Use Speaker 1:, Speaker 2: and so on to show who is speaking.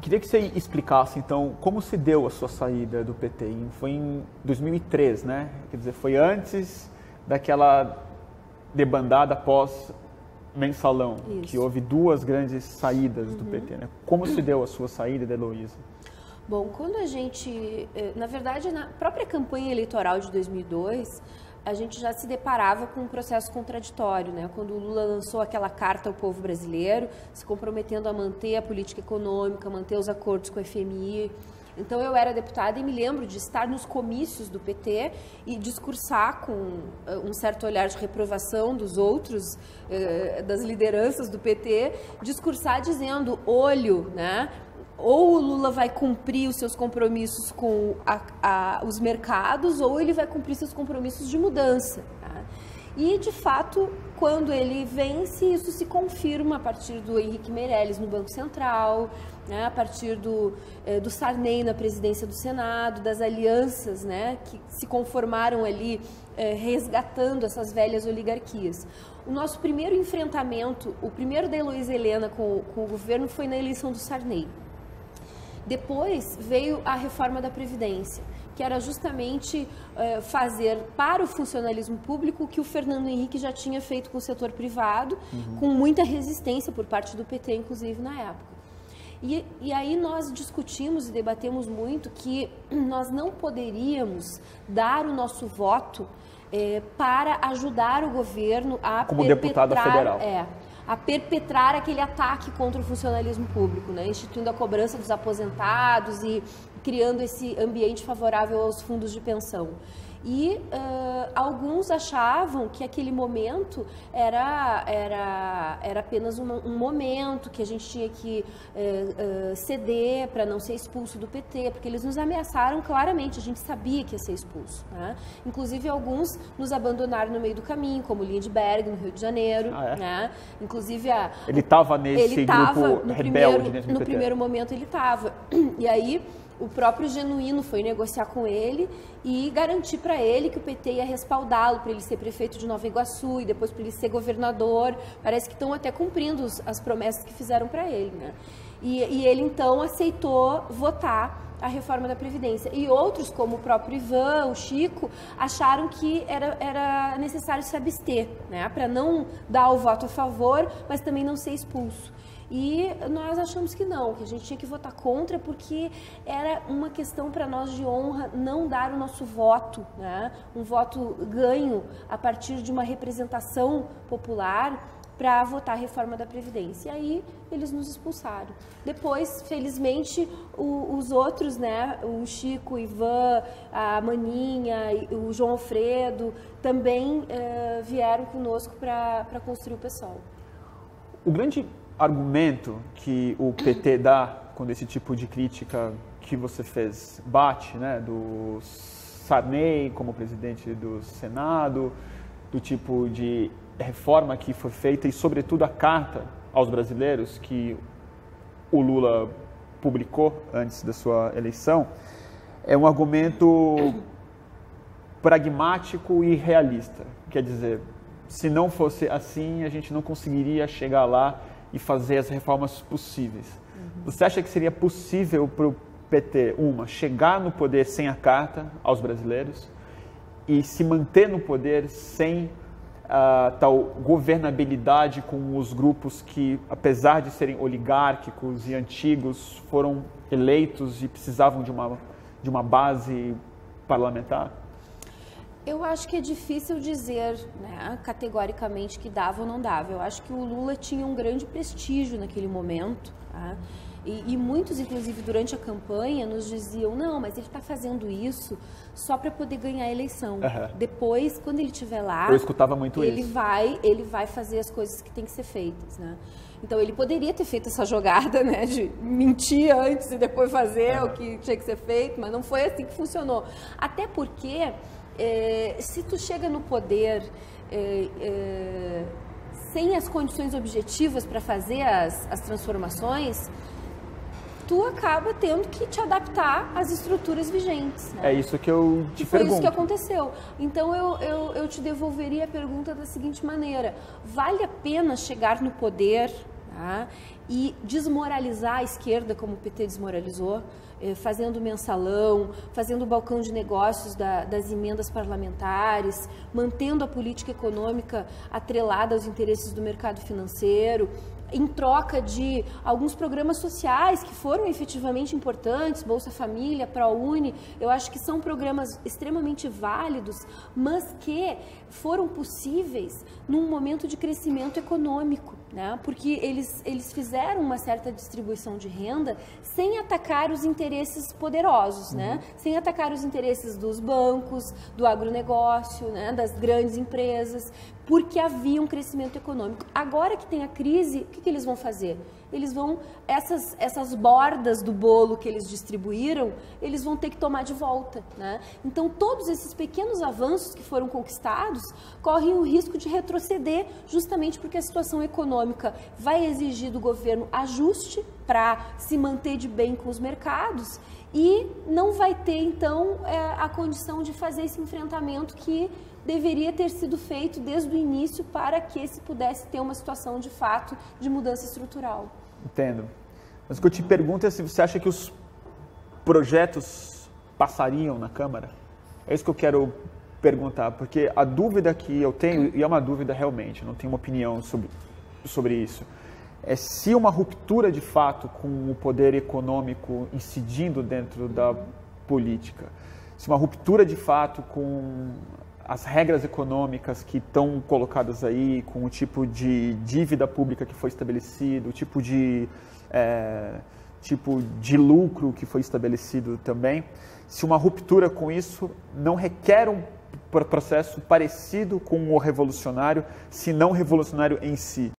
Speaker 1: Queria que você explicasse, então, como se deu a sua saída do PT. Foi em 2003, né? Quer dizer, foi antes daquela debandada pós-mensalão, que houve duas grandes saídas do PT, né? Como se deu a sua saída, da Heloísa?
Speaker 2: Bom, quando a gente, na verdade, na própria campanha eleitoral de 2002, a gente já se deparava com um processo contraditório, né? Quando o Lula lançou aquela carta ao povo brasileiro, se comprometendo a manter a política econômica, manter os acordos com a FMI. Então, eu era deputada e me lembro de estar nos comícios do PT e discursar com um certo olhar de reprovação dos outros, das lideranças do PT, discursar dizendo, olho, né? Ou o Lula vai cumprir os seus compromissos com os mercados, ou ele vai cumprir seus compromissos de mudança. Tá? E, de fato, quando ele vence, isso se confirma a partir do Henrique Meirelles no Banco Central, né? A partir do Sarney na presidência do Senado, das alianças, né? Que se conformaram ali, resgatando essas velhas oligarquias. O nosso primeiro enfrentamento, o primeiro da Heloísa Helena com o governo, foi na eleição do Sarney. Depois veio a reforma da Previdência, que era justamente fazer para o funcionalismo público o que o Fernando Henrique já tinha feito com o setor privado, com muita resistência por parte do PT, inclusive, na época. E aí nós discutimos e debatemos muito que nós não poderíamos dar o nosso voto para ajudar o governo a
Speaker 1: como deputada federal.
Speaker 2: A perpetrar aquele ataque contra o funcionalismo público, né? Instituindo a cobrança dos aposentados e criando esse ambiente favorável aos fundos de pensão. E alguns achavam que aquele momento era apenas um momento, que a gente tinha que ceder para não ser expulso do PT, porque eles nos ameaçaram claramente, a gente sabia que ia ser expulso. Né? Inclusive, alguns nos abandonaram no meio do caminho, como Lindbergh, no Rio de Janeiro. Né? Inclusive,
Speaker 1: ele estava nesse grupo rebelde dentro do PT.
Speaker 2: No primeiro momento, ele estava. E aí, o próprio Genuíno foi negociar com ele e garantir para ele que o PT ia respaldá-lo para ele ser prefeito de Nova Iguaçu e depois para ele ser governador. Parece que estão até cumprindo as promessas que fizeram para ele, né? E ele, então, aceitou votar a reforma da Previdência. E outros, como o próprio Ivan, o Chico, acharam que era necessário se abster, né? Para não dar o voto a favor, mas também não ser expulso. E nós achamos que não, que a gente tinha que votar contra, porque era uma questão para nós de honra não dar o nosso voto, né? Um voto ganho a partir de uma representação popular para votar a reforma da Previdência. E aí eles nos expulsaram. Depois, felizmente, os outros, né? O Chico, o Ivan, a Maninha, o João Alfredo, também vieram conosco para construir o PSOL.
Speaker 1: O grande argumento que o PT dá quando esse tipo de crítica que você fez bate, né, do Sarney como presidente do Senado, do tipo de reforma que foi feita e, sobretudo, a carta aos brasileiros que o Lula publicou antes da sua eleição, é um argumento pragmático e realista. Quer dizer, se não fosse assim, a gente não conseguiria chegar lá e fazer as reformas possíveis. Você acha que seria possível para o PT, chegar no poder sem a carta aos brasileiros e se manter no poder sem tal governabilidade com os grupos que, apesar de serem oligárquicos e antigos, foram eleitos e precisavam de uma base parlamentar?
Speaker 2: Eu acho que é difícil dizer, né, categoricamente que dava ou não dava. Eu acho que o Lula tinha um grande prestígio naquele momento, tá? E muitos, inclusive, durante a campanha, nos diziam, não, mas ele está fazendo isso só para poder ganhar a eleição. Depois, quando ele estiver lá,
Speaker 1: eu escutava muito
Speaker 2: ele
Speaker 1: isso.
Speaker 2: Ele vai fazer as coisas que têm que ser feitas, né? Então, ele poderia ter feito essa jogada, né, de mentir antes e depois fazer o que tinha que ser feito, mas não foi assim que funcionou. Até porque, se tu chega no poder sem as condições objetivas para fazer as transformações, tu acaba tendo que te adaptar às estruturas vigentes. Né?
Speaker 1: É isso que eu te pergunto.
Speaker 2: Foi isso que aconteceu. Então, eu te devolveria a pergunta da seguinte maneira: vale a pena chegar no poder, tá? E desmoralizar a esquerda, como o PT desmoralizou, fazendo mensalão, fazendo o balcão de negócios das emendas parlamentares, mantendo a política econômica atrelada aos interesses do mercado financeiro, em troca de alguns programas sociais que foram efetivamente importantes, Bolsa Família, ProUni, eu acho que são programas extremamente válidos, mas que foram possíveis num momento de crescimento econômico, né? Porque eles fizeram uma certa distribuição de renda sem atacar os interesses poderosos, né? Sem atacar os interesses dos bancos, do agronegócio, né? Das grandes empresas, porque havia um crescimento econômico. Agora que tem a crise, o que eles vão fazer? Eles vão, essas bordas do bolo que eles distribuíram, eles vão ter que tomar de volta, né? Então, todos esses pequenos avanços que foram conquistados correm o risco de retroceder, justamente porque a situação econômica vai exigir do governo ajuste para se manter de bem com os mercados e não vai ter, então, a condição de fazer esse enfrentamento que deveria ter sido feito desde o início para que se pudesse ter uma situação de fato de mudança estrutural.
Speaker 1: Entendo. Mas o que eu te pergunto é se você acha que os projetos passariam na Câmara? É isso que eu quero perguntar, porque a dúvida que eu tenho, e é uma dúvida realmente, não tenho uma opinião sobre isso, é se uma ruptura de fato com o poder econômico incidindo dentro da política, se uma ruptura de fato com as regras econômicas que estão colocadas aí, com o tipo de dívida pública que foi estabelecido, o tipo de lucro que foi estabelecido também, se uma ruptura com isso não requer um processo parecido com o revolucionário, se não revolucionário em si.